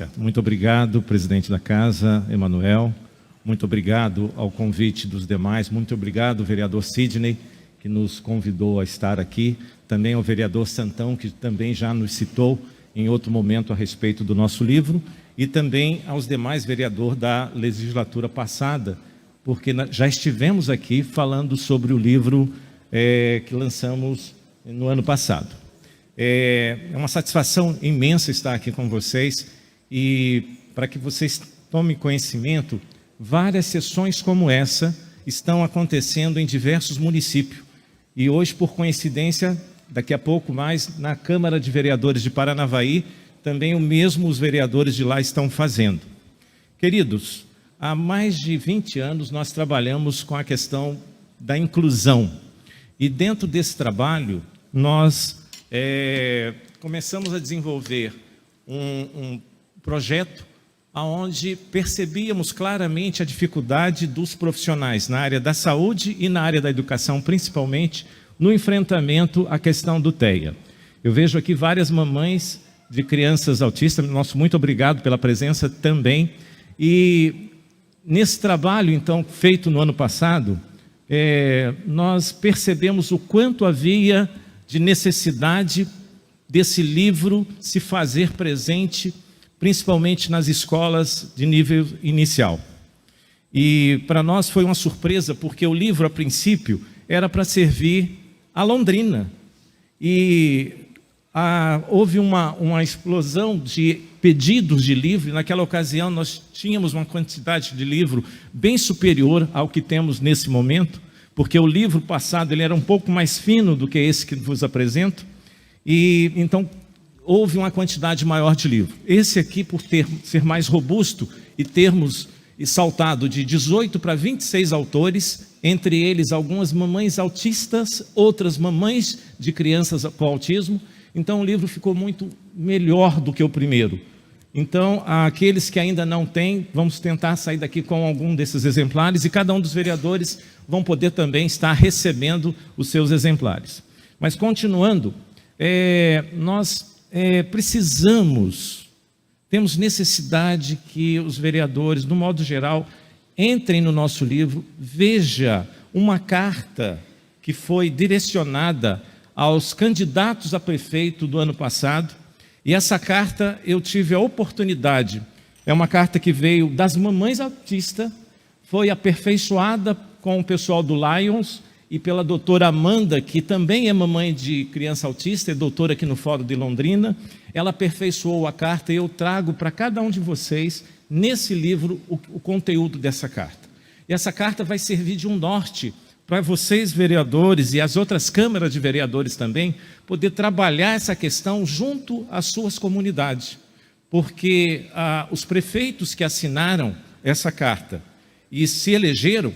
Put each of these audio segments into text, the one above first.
Certo. Muito obrigado, presidente da Casa, Emanuel. Muito obrigado ao convite dos demais. Muito obrigado, vereador Sidney, que nos convidou a estar aqui. Também ao vereador Santão, que também já nos citou em outro momento a respeito do nosso livro. E também aos demais vereadores da legislatura passada, porque já estivemos aqui falando sobre o livro que lançamos no ano passado. É uma satisfação imensa estar aqui com vocês e para que vocês tomem conhecimento, várias sessões como essa estão acontecendo em diversos municípios. E hoje, por coincidência, daqui a pouco mais, na Câmara de Vereadores de Paranavaí, também o mesmo os vereadores de lá estão fazendo. Queridos, há mais de 20 anos nós trabalhamos com a questão da inclusão. E dentro desse trabalho, nós começamos a desenvolver um projeto onde percebíamos claramente a dificuldade dos profissionais na área da saúde e na área da educação, principalmente no enfrentamento à questão do TEA. Eu vejo aqui várias mamães de crianças autistas, nosso muito obrigado pela presença também. E nesse trabalho, então, feito no ano passado, nós percebemos o quanto havia de necessidade desse livro se fazer presente, principalmente nas escolas de nível inicial. E para nós foi uma surpresa, porque o livro, a princípio, era para servir a Londrina. E houve uma explosão de pedidos de livro. Naquela ocasião, nós tínhamos uma quantidade de livro bem superior ao que temos nesse momento, porque o livro passado ele era um pouco mais fino do que esse que vos apresento, e então houve uma quantidade maior de livro. Esse aqui, por ser mais robusto e termos saltado de 18 para 26 autores, entre eles algumas mamães autistas, outras mamães de crianças com autismo, então o livro ficou muito melhor do que o primeiro. Então, aqueles que ainda não têm, vamos tentar sair daqui com algum desses exemplares e cada um dos vereadores vão poder também estar recebendo os seus exemplares. Mas continuando, nós temos necessidade que os vereadores, no modo geral, entrem no nosso livro, veja uma carta que foi direcionada aos candidatos a prefeito do ano passado, e essa carta eu tive a oportunidade, é uma carta que veio das mamães autistas, foi aperfeiçoada com o pessoal do Lions e pela doutora Amanda, que também é mamãe de criança autista, é doutora aqui no Fórum de Londrina. Ela aperfeiçoou a carta e eu trago para cada um de vocês, nesse livro, o conteúdo dessa carta. E essa carta vai servir de um norte para vocês, vereadores, e as outras câmaras de vereadores também, poder trabalhar essa questão junto às suas comunidades. Porque os prefeitos que assinaram essa carta e se elegeram,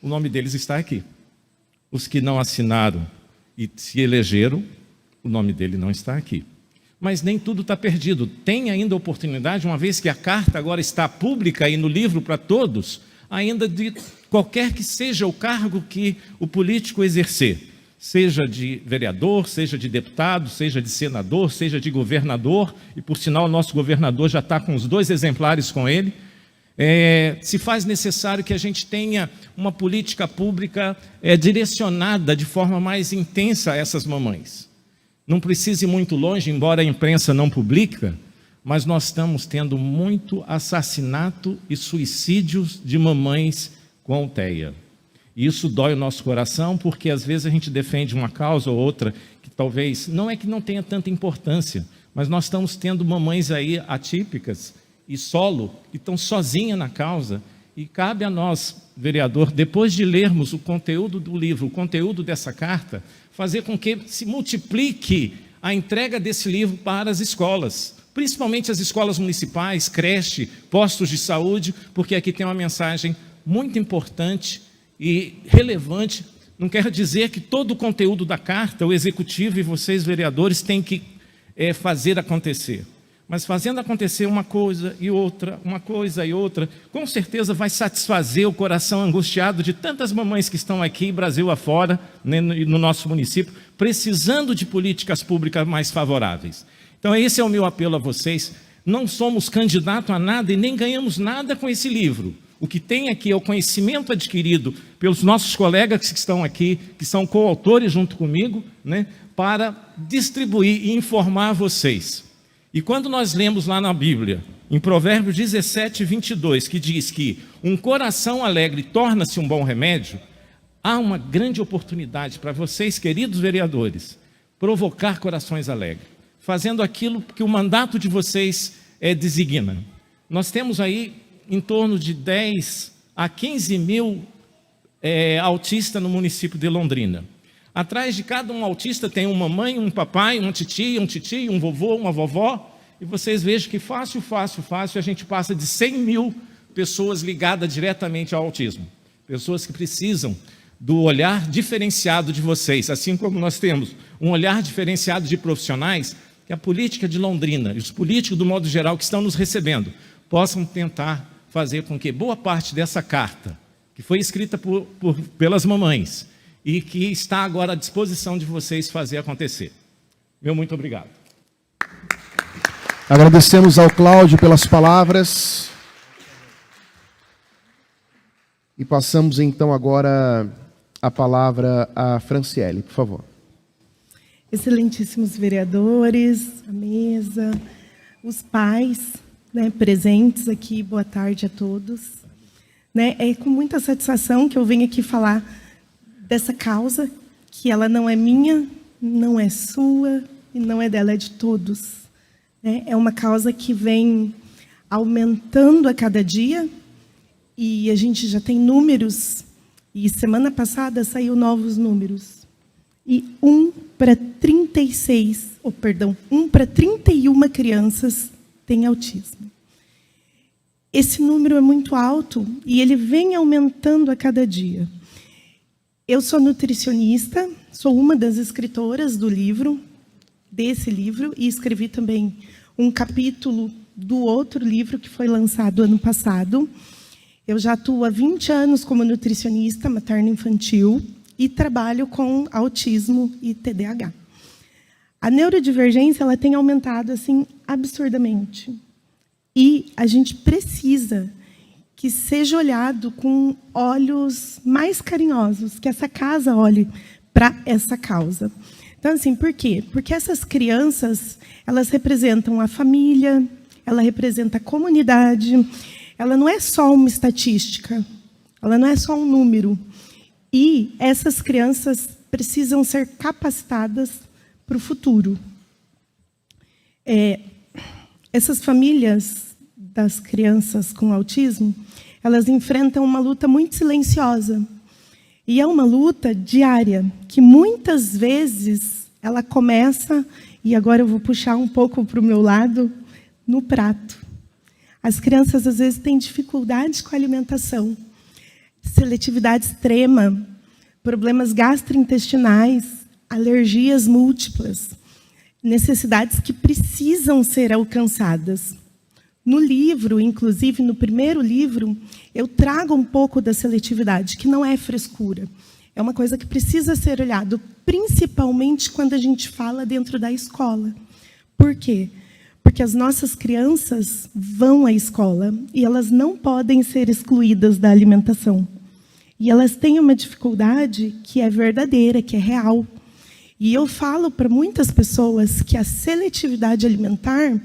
o nome deles está aqui. Os que não assinaram e se elegeram, o nome dele não está aqui. Mas nem tudo está perdido. Tem ainda oportunidade, uma vez que a carta agora está pública e no livro para todos, ainda de qualquer que seja o cargo que o político exercer, seja de vereador, seja de deputado, seja de senador, seja de governador, e por sinal o nosso governador já está com os 2 exemplares com ele, se faz necessário que a gente tenha uma política pública direcionada de forma mais intensa a essas mamães. Não precise ir muito longe, embora a imprensa não publica, mas nós estamos tendo muito assassinato e suicídios de mamães com TEA. E isso dói o nosso coração, porque às vezes a gente defende uma causa ou outra que talvez, não é que não tenha tanta importância, mas nós estamos tendo mamães aí atípicas e solo, que estão sozinhas na causa, e cabe a nós, vereador, depois de lermos o conteúdo do livro, o conteúdo dessa carta, fazer com que se multiplique a entrega desse livro para as escolas, principalmente as escolas municipais, creche, postos de saúde, porque aqui tem uma mensagem muito importante e relevante. Não quero dizer que todo o conteúdo da carta, o executivo e vocês, vereadores, têm que fazer acontecer. Mas fazendo acontecer uma coisa e outra, com certeza vai satisfazer o coração angustiado de tantas mamães que estão aqui, Brasil afora, né, no nosso município, precisando de políticas públicas mais favoráveis. Então esse é o meu apelo a vocês. não somos candidatos a nada e nem ganhamos nada com esse livro. O que tem aqui é o conhecimento adquirido pelos nossos colegas que estão aqui, que são coautores junto comigo, né, para distribuir e informar vocês. E quando nós lemos lá na Bíblia, em Provérbios 17, 22, que diz que um coração alegre torna-se um bom remédio, há uma grande oportunidade para vocês, queridos vereadores, provocar corações alegres, fazendo aquilo que o mandato de vocês designa. Nós temos aí em torno de 10 a 15 mil autistas no município de Londrina. Atrás de cada um autista tem uma mãe, um papai, um titio, um vovô, uma vovó, e vocês vejam que fácil, a gente passa de 100 mil pessoas ligadas diretamente ao autismo. Pessoas que precisam do olhar diferenciado de vocês, assim como nós temos um olhar diferenciado de profissionais, que a política de Londrina e os políticos, do modo geral, que estão nos recebendo, possam tentar fazer com que boa parte dessa carta, que foi escrita pelas mamães, e que está agora à disposição de vocês fazer acontecer. Meu muito obrigado. Agradecemos ao Cláudio pelas palavras. E passamos então agora a palavra a Franciele, por favor. Excelentíssimos vereadores, a mesa, os pais, né, presentes aqui, boa tarde a todos. Né, é com muita satisfação que eu venho aqui falar dessa causa, que ela não é minha, não é sua e não é dela, é de todos. Né? É uma causa que vem aumentando a cada dia e a gente já tem números, e semana passada saiu novos números. E 1 para 31 crianças tem autismo. Esse número é muito alto e ele vem aumentando a cada dia. Eu sou nutricionista, sou uma das escritoras desse livro, e escrevi também um capítulo do outro livro que foi lançado ano passado. Eu já atuo há 20 anos como nutricionista materno-infantil e trabalho com autismo e TDAH. A neurodivergência ela tem aumentado assim absurdamente. E a gente precisa que seja olhado com olhos mais carinhosos, que essa casa olhe para essa causa. Então, assim, por quê? Porque essas crianças, elas representam a família, ela representa a comunidade, ela não é só uma estatística, ela não é só um número. E essas crianças precisam ser capacitadas para o futuro. Essas famílias das crianças com autismo, elas enfrentam uma luta muito silenciosa. E é uma luta diária, que muitas vezes ela começa, e agora eu vou puxar um pouco para o meu lado, no prato. As crianças, às vezes, têm dificuldades com a alimentação, seletividade extrema, problemas gastrointestinais, alergias múltiplas, necessidades que precisam ser alcançadas. No livro, inclusive no primeiro livro, eu trago um pouco da seletividade, que não é frescura. É uma coisa que precisa ser olhado, principalmente quando a gente fala dentro da escola. Por quê? Porque as nossas crianças vão à escola e elas não podem ser excluídas da alimentação. E elas têm uma dificuldade que é verdadeira, que é real. E eu falo para muitas pessoas que a seletividade alimentar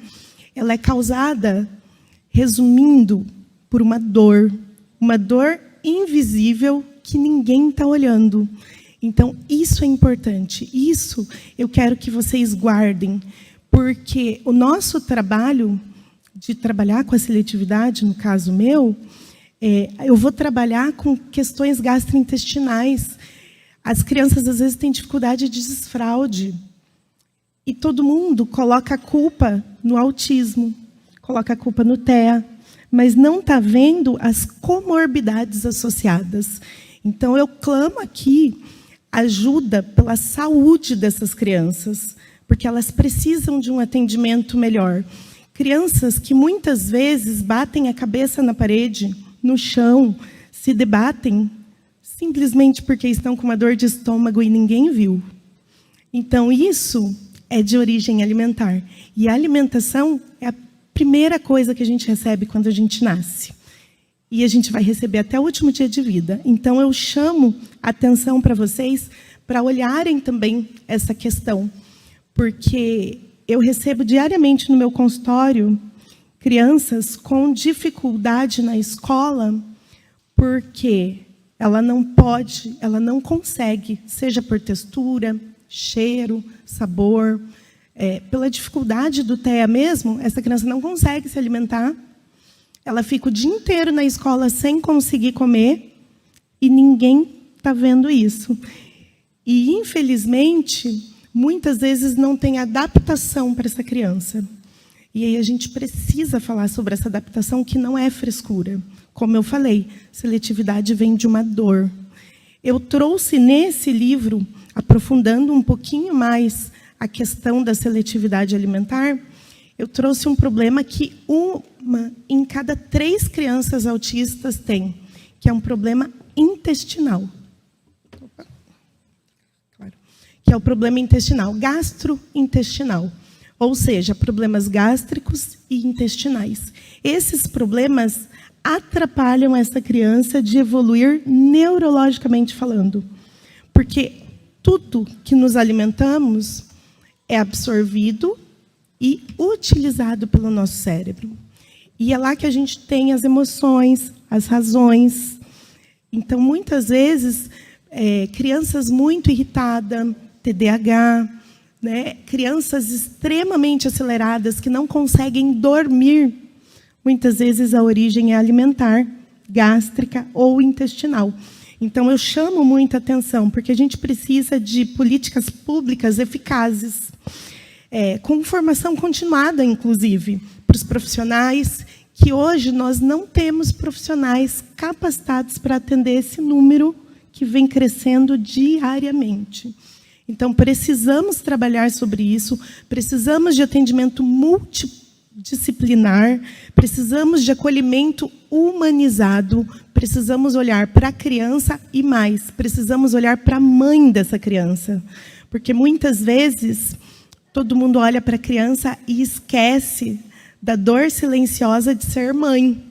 ela é causada, resumindo, por uma dor invisível que ninguém está olhando. Então, isso é importante, isso eu quero que vocês guardem, porque o nosso trabalho, de trabalhar com a seletividade, no caso meu, eu vou trabalhar com questões gastrointestinais. As crianças, às vezes, têm dificuldade de desfraude. E todo mundo coloca a culpa no autismo, coloca a culpa no TEA, mas não está vendo as comorbidades associadas. Então, eu clamo aqui ajuda pela saúde dessas crianças, porque elas precisam de um atendimento melhor. Crianças que muitas vezes batem a cabeça na parede, no chão, se debatem, simplesmente porque estão com uma dor de estômago e ninguém viu. Então, isso é de origem alimentar. E a alimentação é a primeira coisa que a gente recebe quando a gente nasce. E a gente vai receber até o último dia de vida. Então, eu chamo a atenção para vocês para olharem também essa questão. Porque eu recebo diariamente no meu consultório crianças com dificuldade na escola porque ela não pode, ela não consegue, seja por textura, cheiro, sabor, pela dificuldade do TEA mesmo, essa criança não consegue se alimentar, ela fica o dia inteiro na escola sem conseguir comer e ninguém está vendo isso. E, infelizmente, muitas vezes não tem adaptação para essa criança. E aí a gente precisa falar sobre essa adaptação que não é frescura. Como eu falei, seletividade vem de uma dor. Eu trouxe nesse livro, aprofundando um pouquinho mais a questão da seletividade alimentar, eu trouxe um problema que 1 em cada 3 crianças autistas tem, que é um problema intestinal. Que é o problema intestinal, gastrointestinal. Ou seja, problemas gástricos e intestinais. Esses problemas atrapalham essa criança de evoluir neurologicamente falando. Porque tudo que nos alimentamos é absorvido e utilizado pelo nosso cérebro. E é lá que a gente tem as emoções, as razões. Então, muitas vezes, crianças muito irritadas, TDAH, né? Crianças extremamente aceleradas que não conseguem dormir. Muitas vezes a origem é alimentar, gástrica ou intestinal. Então, eu chamo muita atenção, porque a gente precisa de políticas públicas eficazes, com formação continuada, inclusive, para os profissionais, que hoje nós não temos profissionais capacitados para atender esse número que vem crescendo diariamente. Então, precisamos trabalhar sobre isso, precisamos de atendimento multidisciplinar, precisamos de acolhimento humanizado, precisamos olhar para a criança e mais, precisamos olhar para a mãe dessa criança. Porque, muitas vezes, todo mundo olha para a criança e esquece da dor silenciosa de ser mãe.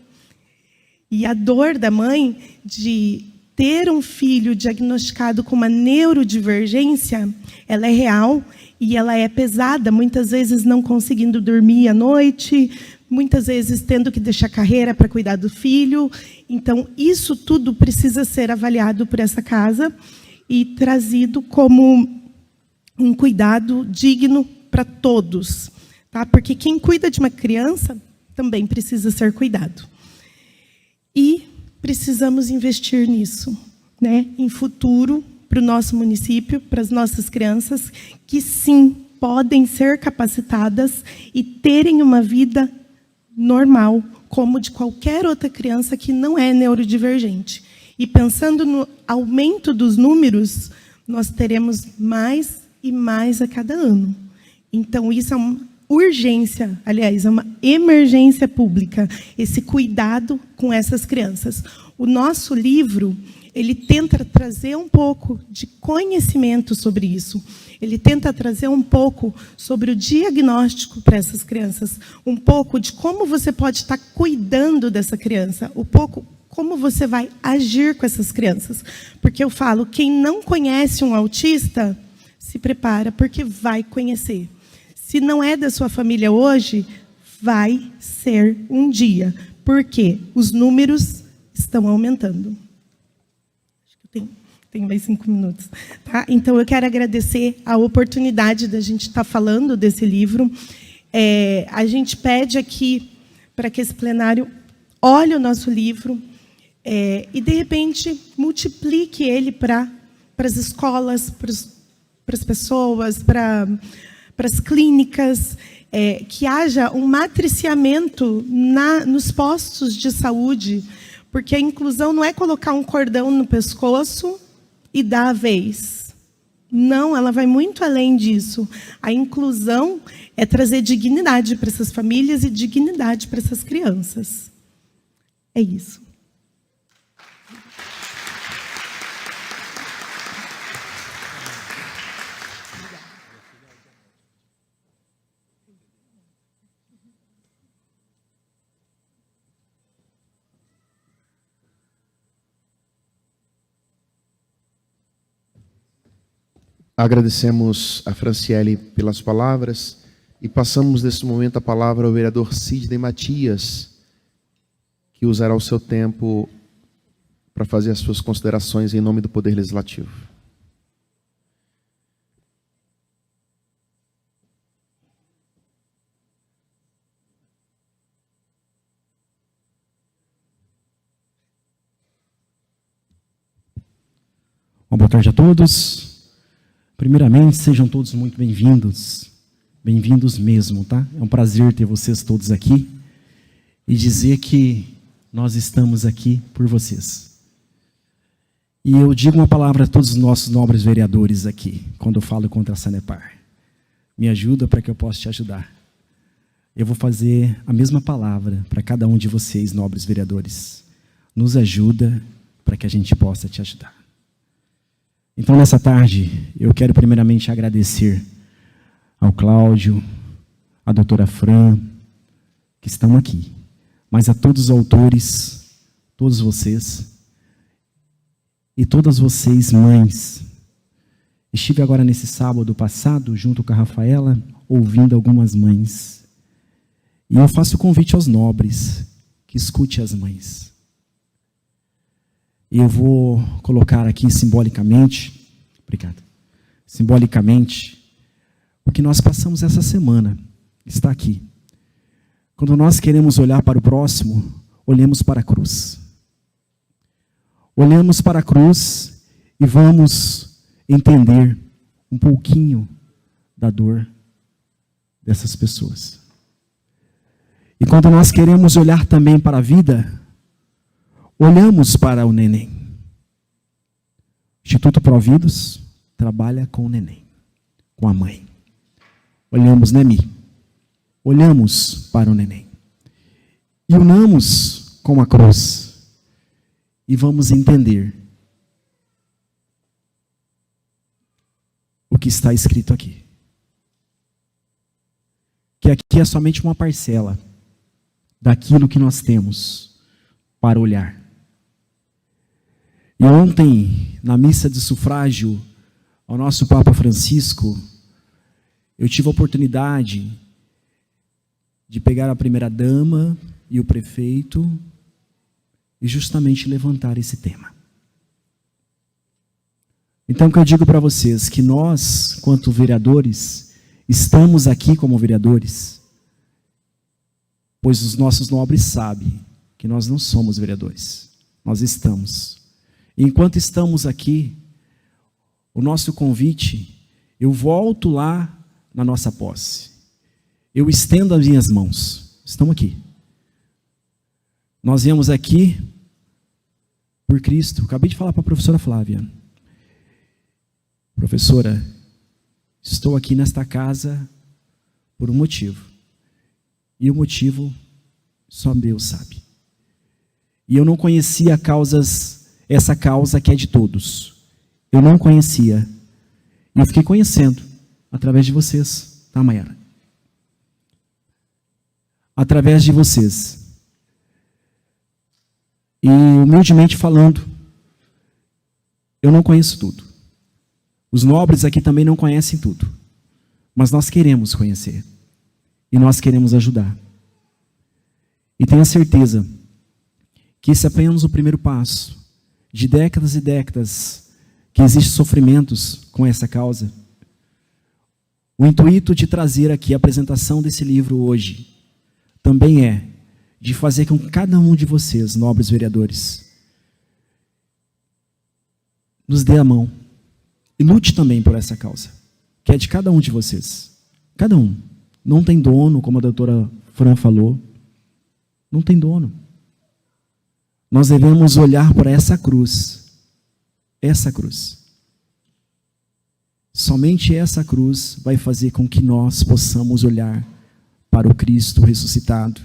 E a dor da mãe de ter um filho diagnosticado com uma neurodivergência, ela é real e ela é pesada, muitas vezes não conseguindo dormir à noite, muitas vezes tendo que deixar carreira para cuidar do filho. Então, isso tudo precisa ser avaliado por essa casa e trazido como um cuidado digno para todos. Tá? Porque quem cuida de uma criança também precisa ser cuidado. E precisamos investir nisso, né? Em futuro, para o nosso município, para as nossas crianças, que sim, podem ser capacitadas e terem uma vida normal, como de qualquer outra criança que não é neurodivergente. E pensando no aumento dos números, nós teremos mais e mais a cada ano. Então, isso é uma urgência, aliás, é uma emergência pública, esse cuidado com essas crianças. O nosso livro, ele tenta trazer um pouco de conhecimento sobre isso. Ele tenta trazer um pouco sobre o diagnóstico para essas crianças, um pouco de como você pode estar cuidando dessa criança, um pouco como você vai agir com essas crianças. Porque eu falo, quem não conhece um autista, se prepara, porque vai conhecer. Se não é da sua família hoje, vai ser um dia, porque os números estão aumentando. Acho que tenho mais 5 minutos. Tá? Então, eu quero agradecer a oportunidade da gente estar falando desse livro. A gente pede aqui para que esse plenário olhe o nosso livro e, de repente, multiplique ele para as escolas, para as pessoas, para as clínicas, que haja um matriciamento nos postos de saúde, porque a inclusão não é colocar um cordão no pescoço e dar a vez. Não, ela vai muito além disso. A inclusão é trazer dignidade para essas famílias e dignidade para essas crianças. É isso. Agradecemos a Franciele pelas palavras e passamos nesse momento a palavra ao vereador Sidney Matias, que usará o seu tempo para fazer as suas considerações em nome do Poder Legislativo. Boa tarde a todos. Primeiramente, sejam todos muito bem-vindos. Bem-vindos mesmo, tá? É um prazer ter vocês todos aqui e dizer que nós estamos aqui por vocês. E eu digo uma palavra a todos os nossos nobres vereadores aqui, quando eu falo contra a Sanepar. Me ajuda para que eu possa te ajudar. Eu vou fazer a mesma palavra para cada um de vocês, nobres vereadores. Nos ajuda para que a gente possa te ajudar. Então, nessa tarde, eu quero primeiramente agradecer ao Cláudio, à doutora Fran, que estão aqui, mas a todos os autores, todos vocês, e todas vocês, mães. Estive agora nesse sábado passado, junto com a Rafaela, ouvindo algumas mães. E eu faço o convite aos nobres, que escute as mães. E eu vou colocar aqui simbolicamente, obrigado, simbolicamente, o que nós passamos essa semana, está aqui. Quando nós queremos olhar para o próximo, olhemos para a cruz. Olhamos para a cruz e vamos entender um pouquinho da dor dessas pessoas. E quando nós queremos olhar também para a vida, olhamos para o neném. O Instituto Providos trabalha com o neném, com a mãe. Olhamos, Nemi. Olhamos para o neném. E unamos com a cruz. E vamos entender o que está escrito aqui. Que aqui é somente uma parcela daquilo que nós temos para olhar. E ontem, na missa de sufrágio ao nosso Papa Francisco, eu tive a oportunidade de pegar a primeira-dama e o prefeito e justamente levantar esse tema. Então, o que eu digo para vocês, que nós, quanto vereadores, estamos aqui como vereadores, pois os nossos nobres sabem que nós não somos vereadores, nós estamos. E enquanto estamos aqui, o nosso convite, eu volto lá na nossa posse. Eu estendo as minhas mãos. Estão aqui. Nós viemos aqui por Cristo. Acabei de falar para a professora Flávia. Professora, estou aqui nesta casa por um motivo. E o motivo só Deus sabe. E eu não conhecia essa causa que é de todos. Eu não conhecia. E eu fiquei conhecendo através de vocês, tá, Mayara? Através de vocês. E humildemente falando, eu não conheço tudo. Os nobres aqui também não conhecem tudo. Mas nós queremos conhecer. E nós queremos ajudar. E tenha certeza que esse é apenas o primeiro passo de décadas e décadas que existem sofrimentos com essa causa. O intuito de trazer aqui a apresentação desse livro hoje também é de fazer com que cada um de vocês, nobres vereadores, nos dê a mão e lute também por essa causa, que é de cada um de vocês. Cada um. Não tem dono, como a doutora Fran falou. Não tem dono. Nós devemos olhar para essa cruz. Essa cruz. Somente essa cruz vai fazer com que nós possamos olhar para o Cristo ressuscitado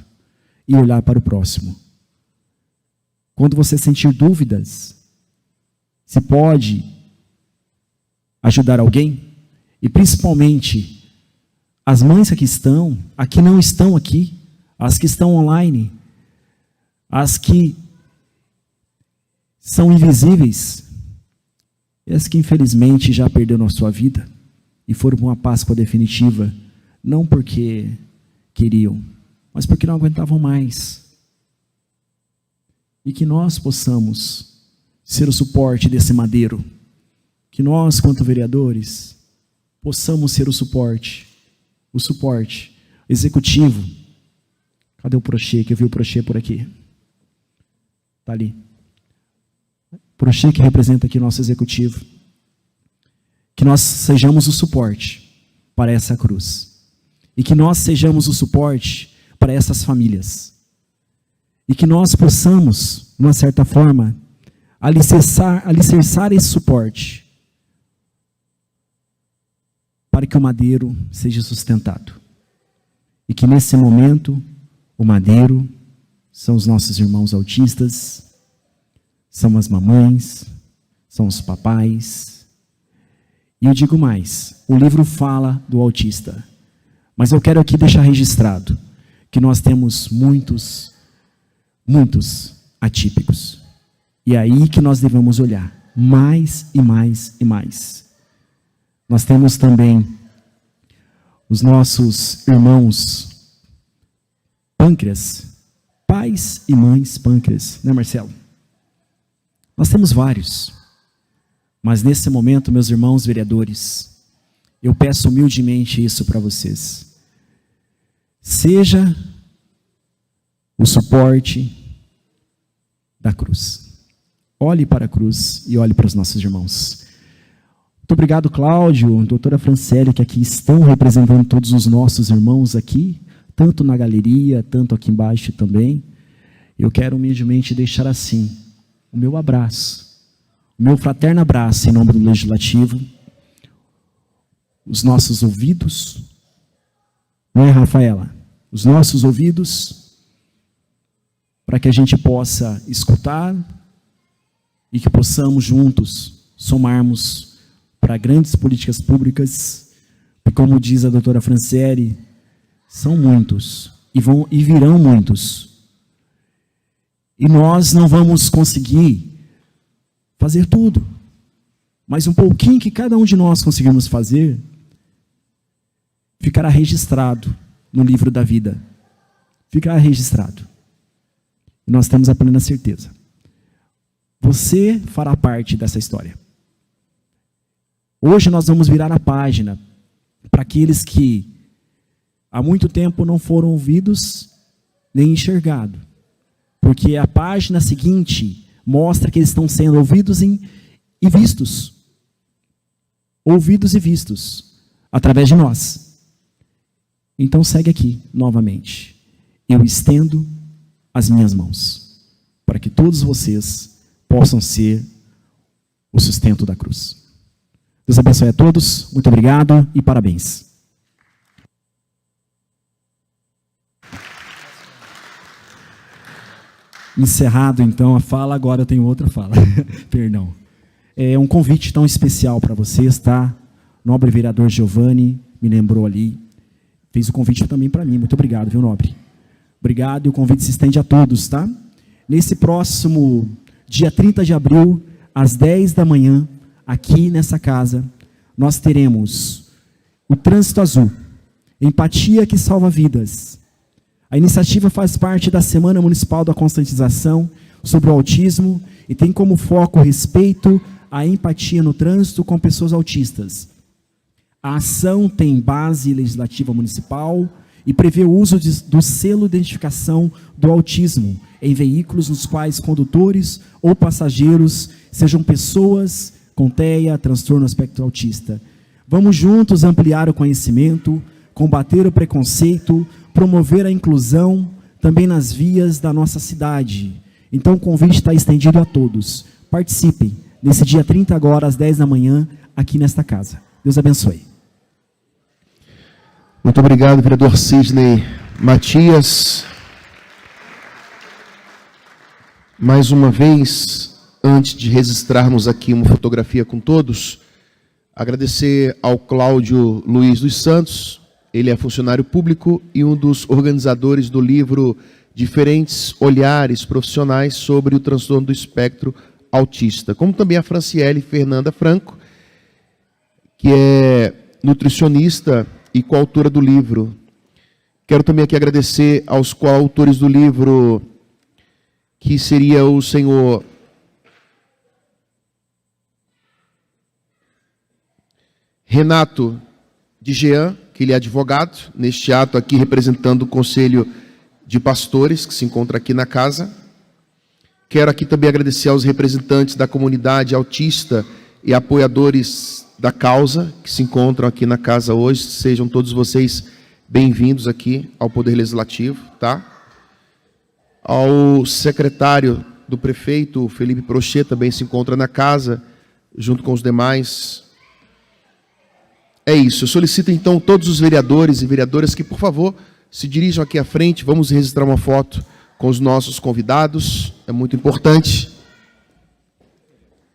e olhar para o próximo. Quando você sentir dúvidas, se pode ajudar alguém, e principalmente as mães que não estão aqui, as que estão online, as que são invisíveis, e as que infelizmente já perderam a sua vida e foram para uma Páscoa definitiva, não porque queriam, mas porque não aguentavam mais. E que nós possamos ser o suporte desse madeiro, que nós, quanto vereadores, possamos ser o suporte executivo. Cadê o Prochê? Que eu vi o Prochê por aqui. Está ali. Prochê que representa aqui o nosso executivo. Que nós sejamos o suporte para essa cruz. E que nós sejamos o suporte para essas famílias. E que nós possamos, de uma certa forma, alicerçar esse suporte para que o madeiro seja sustentado. E que nesse momento, o madeiro são os nossos irmãos autistas, são as mamães, são os papais. E eu digo mais, o livro fala do autista, mas eu quero aqui deixar registrado que nós temos muitos atípicos. E é aí que nós devemos olhar, mais e mais e mais. Nós temos também os nossos irmãos pâncreas, pais e mães pâncreas, né, Marcelo? Nós temos vários, mas nesse momento, meus irmãos vereadores, eu peço humildemente isso para vocês. Seja o suporte da cruz. Olhe para a cruz e olhe para os nossos irmãos. Muito obrigado, Cláudio, doutora Franciele, que aqui estão representando todos os nossos irmãos aqui, tanto na galeria, tanto aqui embaixo também. Eu quero humildemente deixar assim o meu abraço, o meu fraterno abraço em nome do Legislativo, os nossos ouvidos, não é, Rafaela? Os nossos ouvidos, para que a gente possa escutar e que possamos juntos somarmos para grandes políticas públicas, e como diz a doutora Franciele, são muitos, e virão muitos. E nós não vamos conseguir fazer tudo, mas um pouquinho que cada um de nós conseguirmos fazer, ficará registrado no livro da vida. Ficará registrado. E nós temos a plena certeza. Você fará parte dessa história. Hoje nós vamos virar a página para aqueles que há muito tempo não foram ouvidos nem enxergados. Porque a página seguinte mostra que eles estão sendo ouvidos e vistos. Ouvidos e vistos através de nós. Então segue aqui novamente. Eu estendo as minhas mãos para que todos vocês possam ser o sustento da cruz. Deus abençoe a todos, muito obrigado e parabéns. Encerrado então a fala, agora eu tenho outra fala. Perdão. É um convite tão especial para vocês, tá? Nobre vereador Giovanni me lembrou ali, fez o convite também para mim. Muito obrigado, viu, nobre? Obrigado, e o convite se estende a todos, tá? Nesse próximo dia 30 de abril, às 10 da manhã, aqui nessa casa, nós teremos o Trânsito Azul, Empatia que Salva Vidas. A iniciativa faz parte da Semana Municipal da Conscientização sobre o Autismo e tem como foco o respeito à empatia no trânsito com pessoas autistas. A ação tem base legislativa municipal e prevê o uso do selo de identificação do autismo em veículos nos quais condutores ou passageiros sejam pessoas com TEA, transtorno espectro autista. Vamos juntos ampliar o conhecimento, combater o preconceito, promover a inclusão também nas vias da nossa cidade. Então o convite está estendido a todos. Participem nesse dia 30 agora, às 10 da manhã, aqui nesta casa. Deus abençoe. Muito obrigado, vereador Sidney Matias. Mais uma vez, antes de registrarmos aqui uma fotografia com todos, agradecer ao Cláudio Luiz dos Santos. Ele é funcionário público e um dos organizadores do livro Diferentes Olhares Profissionais sobre o Transtorno do Espectro autista, como também a Franciele Fernanda Franco, que é nutricionista e coautora do livro. Quero também aqui agradecer aos coautores do livro, que seria o senhor Renato de Jean, que ele é advogado, neste ato aqui representando o Conselho de Pastores, que se encontra aqui na casa. Quero aqui também agradecer aos representantes da comunidade autista e apoiadores da causa, que se encontram aqui na casa hoje. Sejam todos vocês bem-vindos aqui ao Poder Legislativo, tá? Ao secretário do prefeito, Felipe Prochet, também se encontra na casa, junto com os demais. É isso. Eu solicito, então, todos os vereadores e vereadoras que, por favor, se dirijam aqui à frente. Vamos registrar uma foto com os nossos convidados. É muito importante.